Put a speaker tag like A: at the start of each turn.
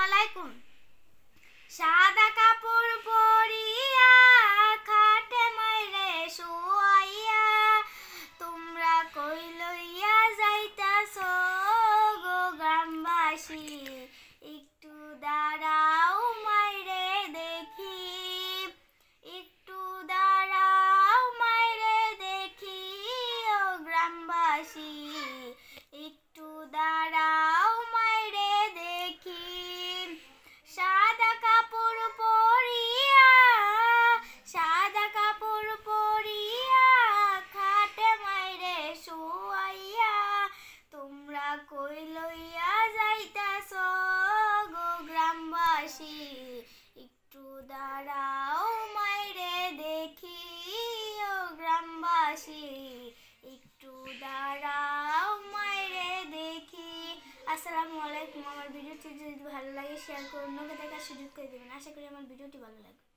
A: আলাইকুম। সাদা কাপড় পরিয়া খাটে মাইরে শুয়াইয়া তোমরা কই লইয়া যাইতাছ গো গ্রামবাসী, একটু দাঁড়াও মাইরে দেখি, একটু দাঁড়াও মাইরে দেখি ও গ্রামবাসী, একটু দাঁড়াও মাইরে দেখি। সাদা কাপড় পরিয়া, সাদা কাপড় পরিয়া খাটে মাইরে শুয়াইয়া তোমরা কই লইয়া যাইতাছ গো গ্রামবাসী, একটু দাঁড়াও মাইরে দেখি ও গ্রামবাসী, একটু দাঁড়াও মাইরে দেখি। আসসালামু আলাইকুম। আমার ভিডিওটি যদি ভালো লাগে শেয়ার করুন, অন্যকে দেখার সুযোগ করে দেবেন। আশা করি আমার ভিডিওটি ভালো লাগবে।